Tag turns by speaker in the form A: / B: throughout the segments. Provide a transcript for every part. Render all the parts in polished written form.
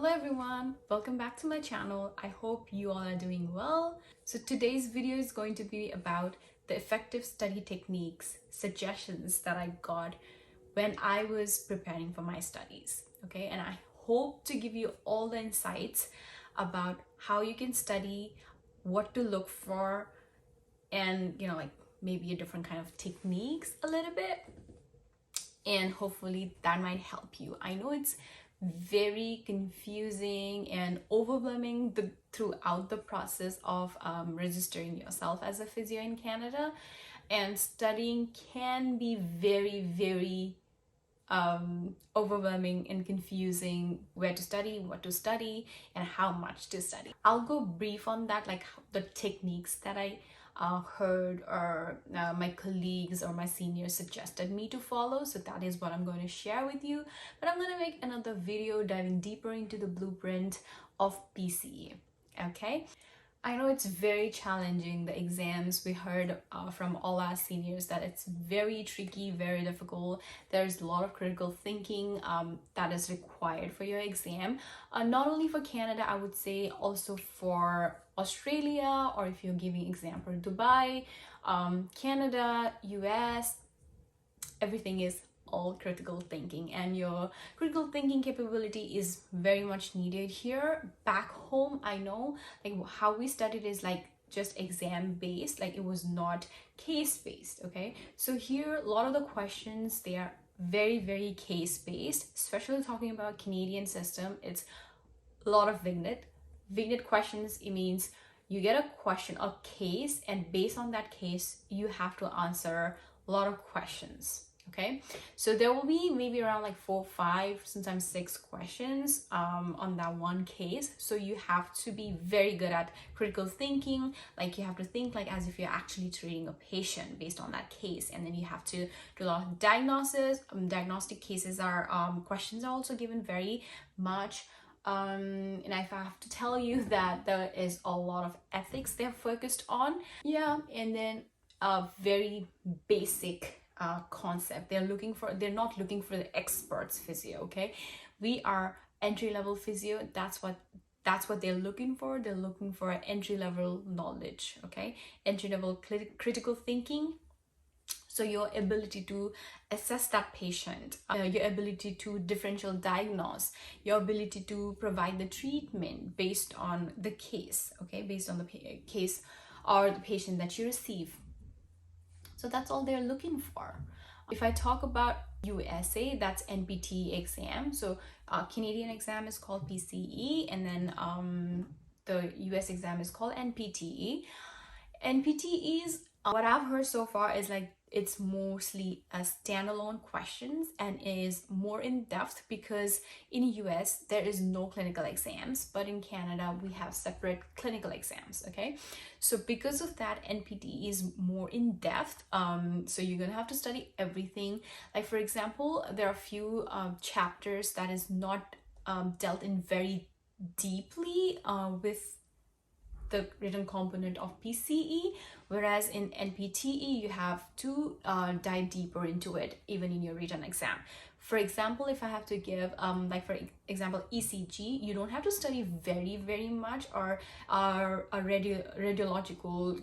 A: Hello everyone, welcome back to my channel. I hope you all are doing well. So today's video is going to be about the effective study techniques, suggestions that I got when I was preparing for my studies. Okay, and I hope to give you all the insights about how you can study, what to look for, and like maybe a different kind of techniques a little bit, and hopefully that might help you. I know it's very confusing and overwhelming throughout the process of registering yourself as a physio in Canada, and studying can be very overwhelming and confusing, where to study, what to study, and how much to study. I'll go brief on that, like the techniques that I heard or my colleagues or my seniors suggested me to follow. So that is what I'm going to share with you. But I'm going to make another video diving deeper into the blueprint of PCE. Okay, I know it's very challenging, the exams. We heard from all our seniors that it's very tricky, very difficult. There's a lot of critical thinking that is required for your exam. Not only for Canada, I would say also for Australia, or if you're giving exam for Dubai, Canada, US, everything is all critical thinking, and your critical thinking capability is very much needed here. Back home, I know like how we studied is like just exam based, like it was not case based. Okay, so here a lot of the questions, they are very case based, especially talking about Canadian system. It's a lot of vignette questions. It means you get a question, a case, and based on that case you have to answer a lot of questions. Okay, so there will be maybe around like 4, 5, sometimes 6 questions on that one case. So you have to be very good at critical thinking. Like you have to think like as if you're actually treating a patient based on that case, and then you have to do a lot of diagnosis. Diagnostic cases are questions are also given very much. And if I have to tell you that there is a lot of ethics they're focused on. Yeah, and then a very basic concept. They're not looking for the experts physio. Okay, we are entry-level physio. That's what they're looking for. They're looking for entry-level knowledge. Okay, entry-level critical thinking. So your ability to assess that patient, your ability to differential diagnose, your ability to provide the treatment based on the case, okay, based on the case or the patient that you receive. So that's all they're looking for. If I talk about USA, that's NPTE exam. So Canadian exam is called PCE, and then the US exam is called NPTE. NPTE is what I've heard so far is like it's mostly a standalone questions and is more in depth, because in US there is no clinical exams, but in Canada we have separate clinical exams. Okay, so because of that, NPTE is more in depth. So you're gonna have to study everything. Like for example, there are a few chapters that is not dealt in very deeply with the written component of PCE, whereas in NPTE you have to dive deeper into it even in your written exam. For example, if I have to give like for example ECG, you don't have to study very much, or a radiological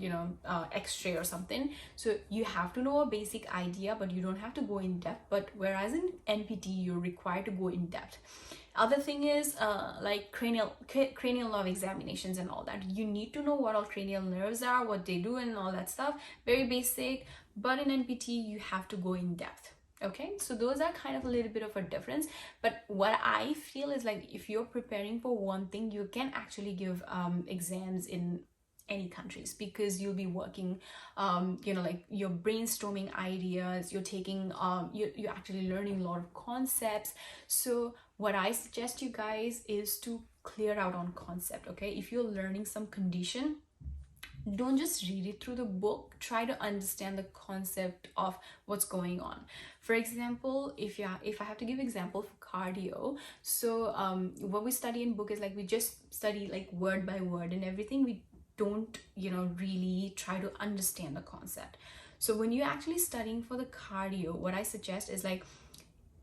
A: x-ray or something. So you have to know a basic idea, but you don't have to go in depth. But whereas in NPT you're required to go in depth. Other thing is like cranial nerve examinations and all that. You need to know what all cranial nerves are, what they do, and all that stuff. Very basic. But in NPT you have to go in depth. Okay, so those are kind of a little bit of a difference. But what I feel is like if you're preparing for one thing, you can actually give exams in any countries, because you'll be working like you're brainstorming ideas, you're taking you're actually learning a lot of concepts. So what I suggest you guys is to clear out on concept. Okay, if you're learning some condition, don't just read it through the book. Try to understand the concept of what's going on. For example, if I have to give example for cardio, so what we study in book is like we just study like word by word and everything. We don't really try to understand the concept. So when you're actually studying for the cardio, what I suggest is like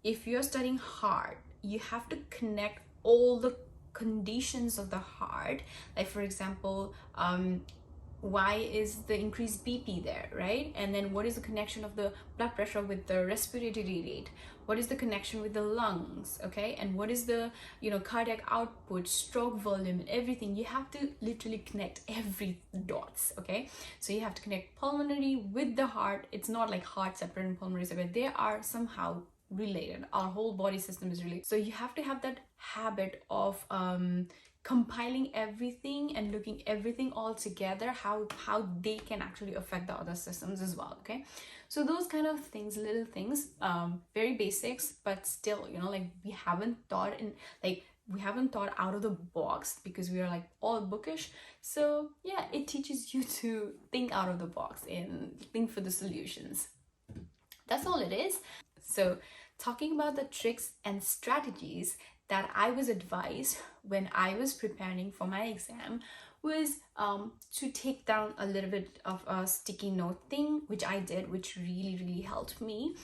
A: if you're studying hard, you have to connect all the conditions of the heart, like for example, why is the increased BP there, right? And then what is the connection of the blood pressure with the respiratory rate? What is the connection with the lungs? Okay, and what is the, you know, cardiac output, stroke volume, and everything? You have to literally connect every dots. Okay, so you have to connect pulmonary with the heart. It's not like heart separate and pulmonary separate. They are somehow related. Our whole body system is related. So you have to have that habit of compiling everything and looking everything all together, how they can actually affect the other systems as well. Okay, so those kind of things, little things, very basics, but still, you know, like we haven't thought out of the box because we are like all bookish. So yeah, it teaches you to think out of the box and think for the solutions. That's all it is. So talking about the tricks and strategies that I was advised when I was preparing for my exam was to take down a little bit of a sticky note thing, which I did, which really helped me.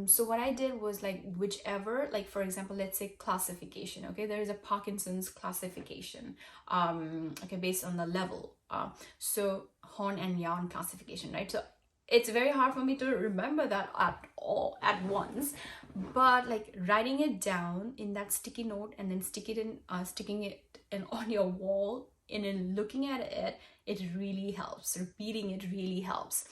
A: So what I did was like whichever, like for example, let's say classification. Okay, there is a Parkinson's classification, okay, based on the level. So Horn and Yarn classification, right? So it's very hard for me to remember that at once, but like writing it down in that sticky note and then sticking it in on your wall and then looking at it, it really helps. Repeating it really helps.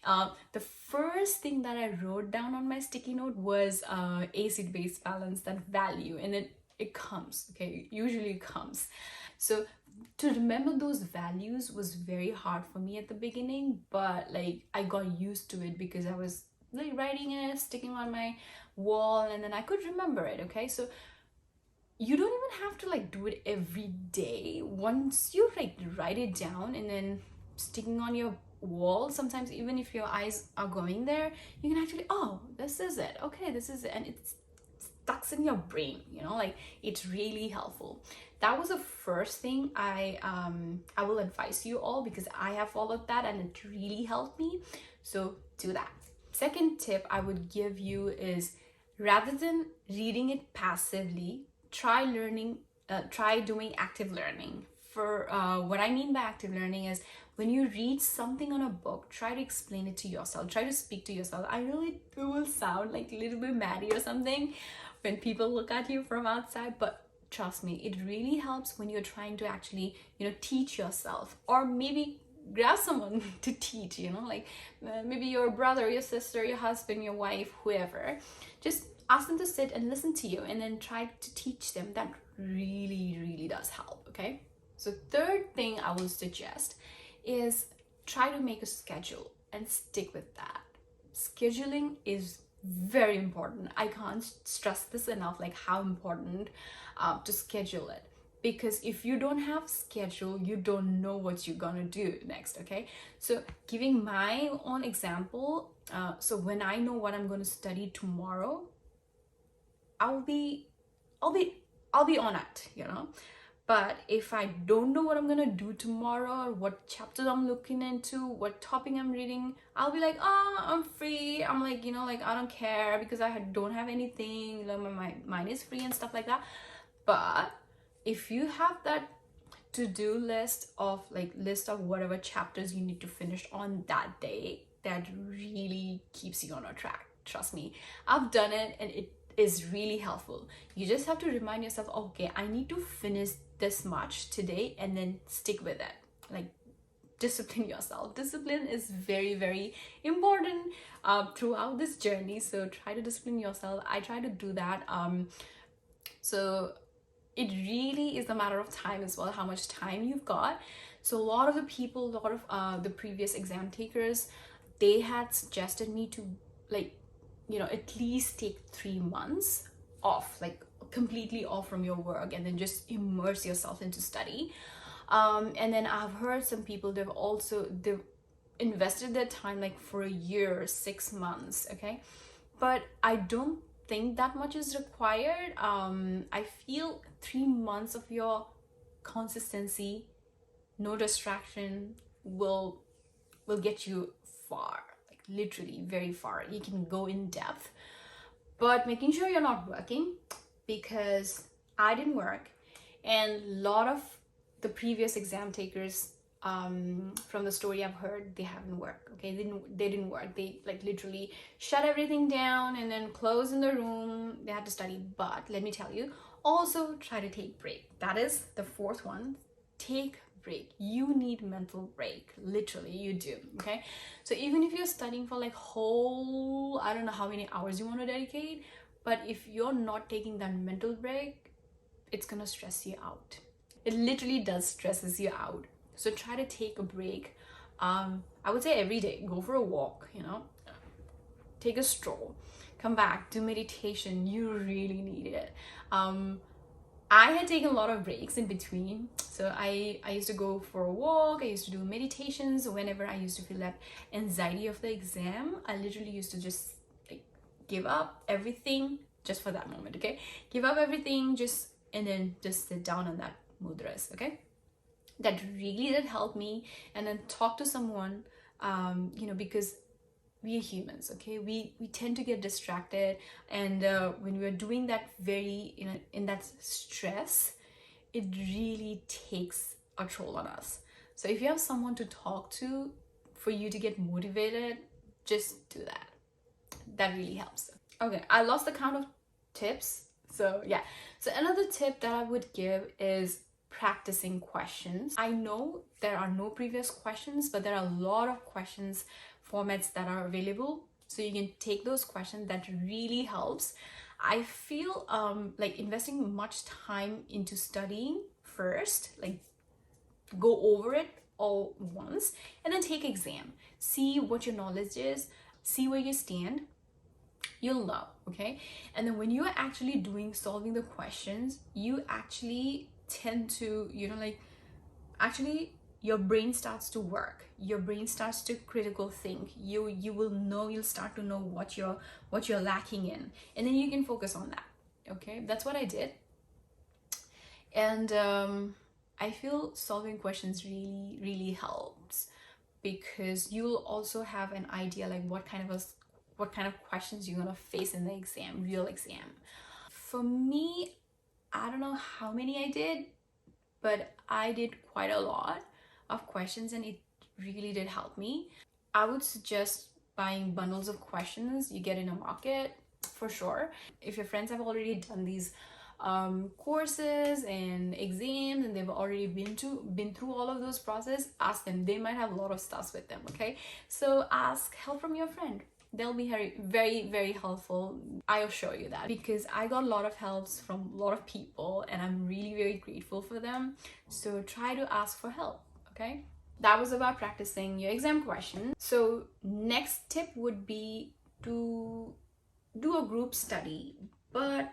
A: The first thing that I wrote down on my sticky note was acid-base balance, that value, and it comes, okay, usually it comes. So to remember those values was very hard for me at the beginning, but like I got used to it because I was like writing it, sticking on my wall, and then I could remember it. Okay, so you don't even have to like do it every day. Once you like write it down and then sticking on your wall, sometimes even if your eyes are going there, you can actually, oh, this is it, okay, this is it, and it's stuck in your brain, you know, like it's really helpful. That was the first thing I will advise you all, because I have followed that and it really helped me. So do that. Second tip I would give you is, rather than reading it passively, try doing active learning. For what I mean by active learning is, when you read something on a book, try to explain it to yourself, try to speak to yourself. I know it will sound like a little bit Maddie or something when people look at you from outside, but trust me, it really helps when you're trying to actually, you know, teach yourself, or maybe grab someone to teach, you know, like maybe your brother, your sister, your husband, your wife, whoever. Just ask them to sit and listen to you and then try to teach them. That really does help. Okay, so third thing I will suggest is try to make a schedule and stick with that. Scheduling is very important. I can't stress this enough, like how important to schedule it, because if you don't have schedule, you don't know what you're gonna do next. Okay, so giving my own example, so when I know what I'm going to study tomorrow, I'll be on it, you know. But if I don't know what I'm gonna do tomorrow, or what chapters I'm looking into, what topic I'm reading, I'll be like, oh, I'm free. I'm like, you know, like I don't care because I don't have anything. Like my mind is free and stuff like that. But if you have that to-do list of whatever chapters you need to finish on that day, that really keeps you on a track. Trust me, I've done it and it is really helpful. You just have to remind yourself, okay, I need to finish this much today, and then stick with it. Like, discipline yourself. Discipline is very important throughout this journey, so try to discipline yourself. I try to do that. So it really is a matter of time as well, how much time you've got. So a lot of the previous exam takers, they had suggested me to, like, you know, at least take 3 months off, like completely off from your work, and then just immerse yourself into study. And then I've heard some people, they've invested their time like for a year, 6 months. Okay, but I don't think that much is required. I feel 3 months of your consistency, no distraction, will get you far, like literally very far. You can go in depth, but making sure you're not working, because I didn't work And a lot of the previous exam takers, from the story I've heard, they haven't worked. Okay, they didn't work. They like literally shut everything down and then close in the room. They had to study. But let me tell you, also try to take break. That is the fourth one. Take break. You need mental break. Literally, you do. Okay, so even if you're studying for like whole, I don't know how many hours you want to dedicate, but if you're not taking that mental break, it's gonna stress you out. It literally does stresses you out. So try to take a break. I would say every day, go for a walk, take a stroll, come back, do meditation. You really need it. I had taken a lot of breaks in between. So I used to go for a walk, I used to do meditations. Whenever I used to feel that anxiety of the exam, I literally used to just like give up everything just for that moment, okay? Give up everything, and then just sit down on that mudras, okay? That really did help me. And then talk to someone, because we are humans, okay? We tend to get distracted, and when we're doing that very, in that stress, it really takes a toll on us. So if you have someone to talk to for you to get motivated, just do that. That really helps. Okay, I lost the count of tips. So yeah, so another tip that I would give is practicing questions. I know there are no previous questions, but there are a lot of questions formats that are available, so you can take those questions. That really helps. I feel like investing much time into studying first, like go over it all once, and then take exam, see what your knowledge is, see where you stand. You'll know, okay? And then when you are actually solving the questions, you actually tend to, actually your brain starts to work. Your brain starts to critical think. You'll start to know what you're lacking in, and then you can focus on that. Okay, that's what I did. And I feel solving questions really, really helps, because you'll also have an idea like what kind of questions you're gonna face in the exam, real exam. For me, I don't know how many I did, but I did quite a lot of questions, and it really did help me. I would suggest buying bundles of questions you get in a market for sure. If your friends have already done these courses and exams, and they've already been through all of those process, ask them. They might have a lot of stuff with them, okay? So ask help from your friend. They'll be very, very, very helpful. I'll show you that, because I got a lot of helps from a lot of people, and I'm really very grateful for them. So try to ask for help, okay? That was about practicing your exam questions. So next tip would be to do a group study. But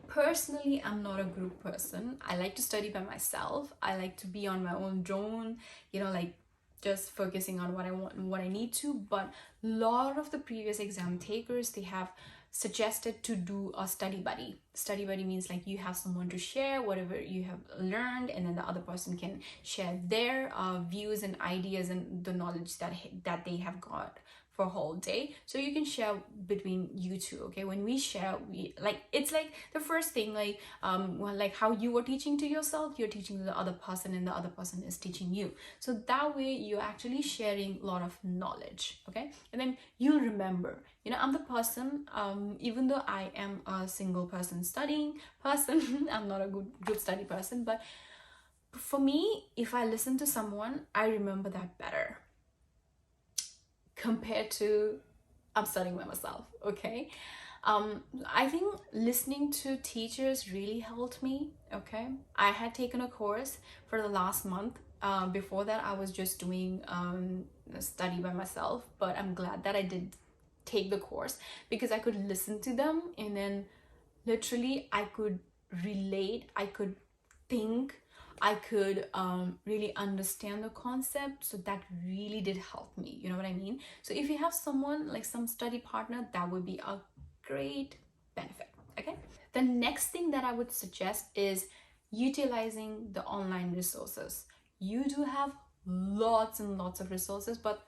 A: personally, I'm not a group person. I like to study by myself. I like to be on my own drone, like just focusing on what I want and what I need to. But a lot of the previous exam takers, they have suggested to do a study buddy. Study buddy means like you have someone to share whatever you have learned, and then the other person can share their views and ideas and the knowledge that they have got for a whole day. So you can share between you two, okay? When we share, it's like the first thing, like like how you were teaching to yourself, you're teaching to the other person, and the other person is teaching you. So that way you're actually sharing a lot of knowledge, okay? And then you'll remember, I'm the person, even though I am a single person studying person, I'm not a good group study person, but for me, if I listen to someone, I remember that better compared to I'm studying by myself, okay? I think listening to teachers really helped me, okay? I had taken a course for the last month. Before that, I was just doing a study by myself, but I'm glad that I did take the course, because I could listen to them, and then literally I could relate, I could think, I could really understand the concept. So that really did help me, you know what I mean? So if you have someone like some study partner, that would be a great benefit, okay? The next thing that I would suggest is utilizing the online resources. You do have lots and lots of resources, but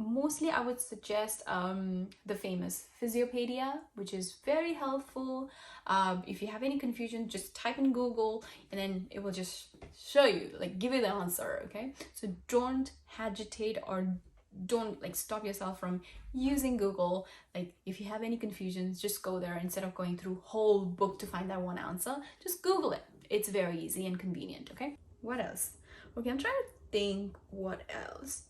A: mostly I would suggest the famous Physiopedia, which is very helpful. If you have any confusion, just type in Google and then it will just show you, like give you the answer, okay? So don't hesitate or don't like stop yourself from using Google. Like if you have any confusions, just go there instead of going through whole book to find that one answer. Just Google it. It's very easy and convenient, okay? What else? Okay, I'm trying to think what else.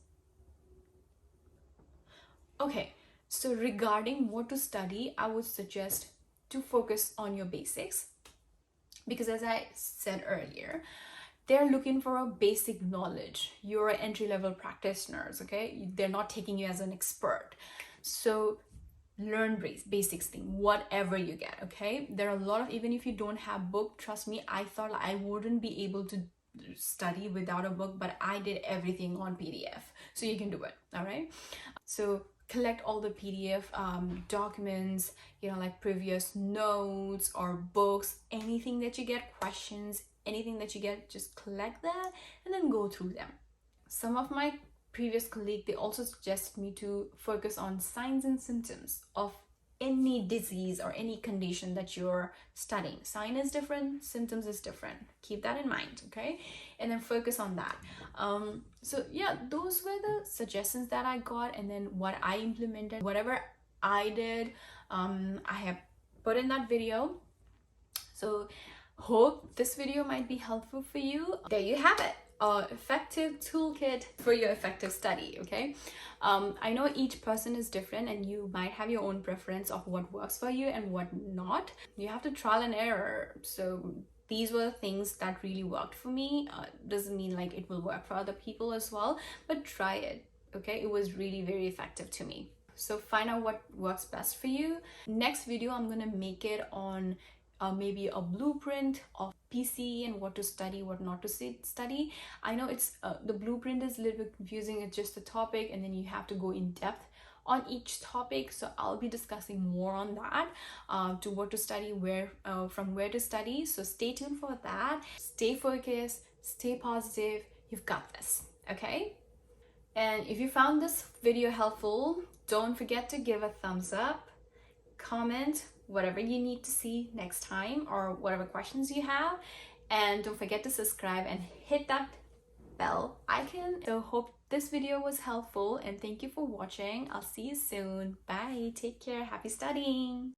A: Okay, so regarding what to study, I would suggest to focus on your basics, because as I said earlier, they're looking for a basic knowledge. You're an entry-level practitioners, okay? They're not taking you as an expert. So learn basics thing, whatever you get, okay? There are a lot of, even if you don't have book, trust me, I thought I wouldn't be able to study without a book, but I did everything on PDF. So you can do it, all right? So collect all the PDF documents, you know, like previous notes or books, anything that you get, questions, anything that you get, just collect that and then go through them. Some of my previous colleagues, they also suggested me to focus on signs and symptoms of any disease or any condition that you're studying. Sign is different, symptoms is different. Keep that in mind, okay? And then focus on that. So yeah, those were the suggestions that I got, and then what I implemented, whatever I did, I have put in that video. So hope this video might be helpful for you. There you have it. Effective toolkit for your effective study, okay? I know each person is different and you might have your own preference of what works for you and what not. You have to trial and error. So these were things that really worked for me. Doesn't mean like it will work for other people as well, but try it, okay? It was really very effective to me. So find out what works best for you. Next video, I'm gonna make it on maybe a blueprint of PCE and what to study, what not to study. I know it's the blueprint is a little bit confusing. It's just a topic and then you have to go in depth on each topic. So I'll be discussing more on that, to what to study, where from where to study. So stay tuned for that. Stay focused, stay positive. You've got this, okay? And if you found this video helpful, don't forget to give a thumbs up, comment whatever you need to see next time or whatever questions you have, and don't forget to subscribe and hit that bell icon. So hope this video was helpful and thank you for watching. I'll see you soon. Bye. Take care. Happy studying.